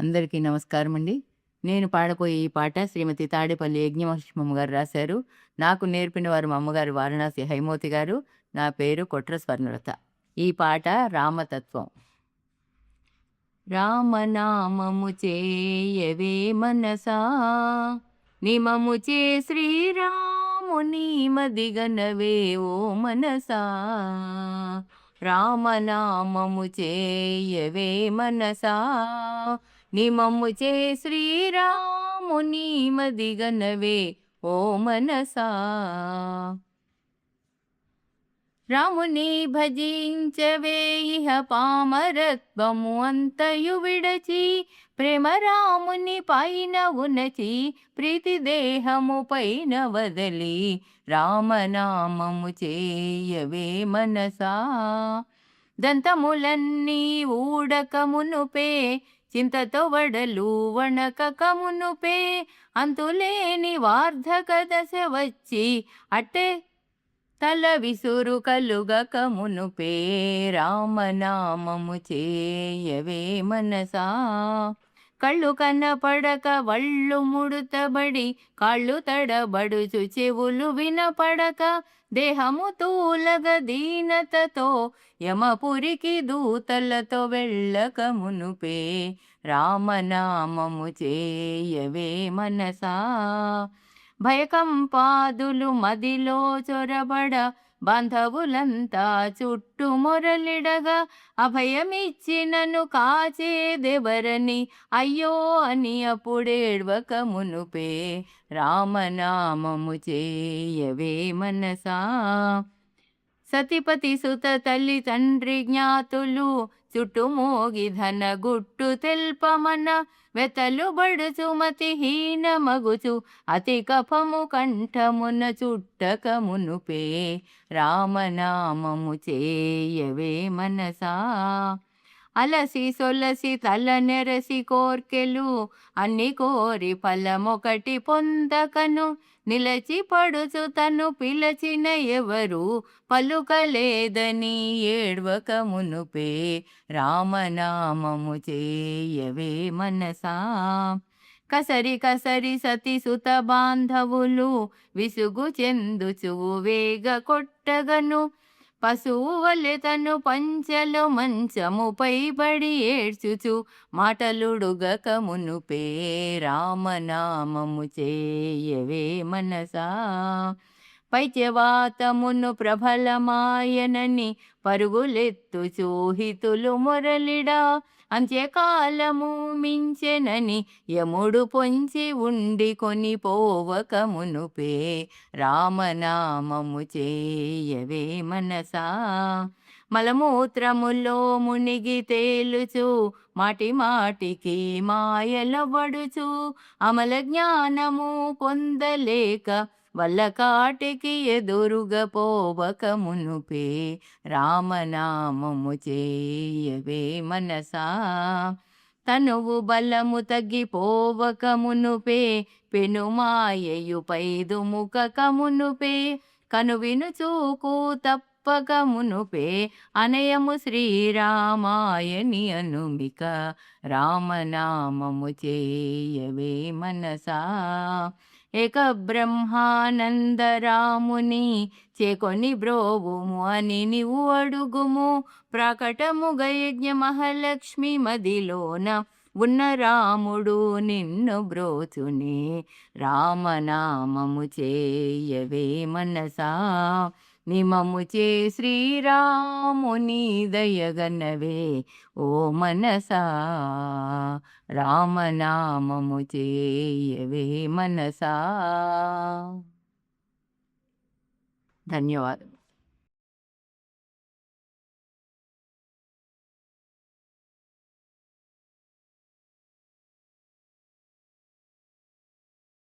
అందరికీ నమస్కారం అండి. నేను పాడబోయే ఈ పాట శ్రీమతి తాడేపల్లి యజ్ఞమహేశ్వరమ్మ గారు రాశారు. నాకు నేర్పిన వారు మా అమ్మగారు వారణాసి హైమవతి గారు. నా పేరు కొట్ర స్వర్ణలత. ఈ పాట రామతత్వం. రామనామము చేయవే మనసా, నిమము చే శ్రీరాముని మదిగనవే ఓ మనసా. రామనామము చేయవే మనసా, నిమము చే శ్రీరాముని మదిగనవే ఓ మనసా. రాముని భజించవే ఇహ పామరత్వము అంతయు విడచి, ప్రేమ రాముని పైన ఉనచి, ప్రీతి దేహము పైన వదలి, రామనామము చేయవే మనసా. దంతములన్నీ ఊడకమునుపే, చింతతో వడలు వణకమునుపే, అంతులేని వార్ధక దశ వచ్చి అట్టే తల విసురు కలుగక మునుపే, రామనామము చేయవే మనసా. కళ్ళు కనపడక వళ్ళు ముడుతబడి, కాళ్ళు తడబడుచు చెవులు వినపడక, దేహము తూలగ దీనతతో యమపురికి దూతలతో వెళ్ళక మునుపే, రామనామము చేయవే మనసా. భయకంపాదులు మదిలో చొరబడ, బాంధవులంతా చుట్టూ మొరలిడగా, అభయమిచ్చినను కాచేదెవరని అయ్యో అని అప్పుడేడ్వక మునుపే, రామనామము చేయవే మనసా. సతిపతి సుత తల్లి తండ్రి జ్ఞాతులు చుట్టుమోగి ధన గుట్టు తెల్పమన, వెతలు బడుచు మతిహీన మగుచు అతి కఫము కంఠమున చుట్టక మునుపే, రామనామము చేయవే మనసా. అలసి సొలసి తల నెరసి కోర్కెలు అన్ని కోరి ఫలమొకటి పొందకను, నిలచి పడుచు తను పిలచిన ఎవరు పలుకలేదని ఏడ్వక మునుపే, రామనామము చేయవే మనసా. కసరి కసరి సతి సుత బాంధవులు విసుగు చెందుచు వేగ కొట్టగను, పశువు వలె తను పంచలో మంచముపై పడి ఏడ్చుచు మాటలుడుగక మునుపే, రామనామము చేయవే మనసా. పైత్యవాతమును ప్రబలమాయనని పరుగులెత్తుచు హితులు మొరలిడా, అంత్యకాలము మించెనని యముడు పొంచి ఉండి కొని పోవక మునుపే, రామనామము చేయవే మనసా. మలమూత్రములో మునిగి తేలుచు మాటి మాటికి మాయలబడుచు, అమల జ్ఞానము పొందలేక వల్ల కాటికి ఎదురుగా పోవక మునుపే, రామనామము చేయవే మనసా. తనువు బలము తగ్గిపోవక మునుపే, పెనుమాయయు పైదుముక మునుపే, కనువిను చూకు తప్పక మునుపే, అనయము శ్రీరామాయని అనుమిక, రామనామము చేయవే మనసా. ఏక బ్రహ్మానంద రాముని చేకొని బ్రోవుము అని నీవు అడుగుము, ప్రకటముగ యజ్ఞ మహాలక్ష్మి మదిలోన ఉన్న రాముడు నిన్ను బ్రోచునే, రామనామము చేయవే మనసా. నిమము చే శ్రీరాముని దయగనవే ఓ మనసా, రామనామము చేయవే మనసా. ధన్యవాదాలు.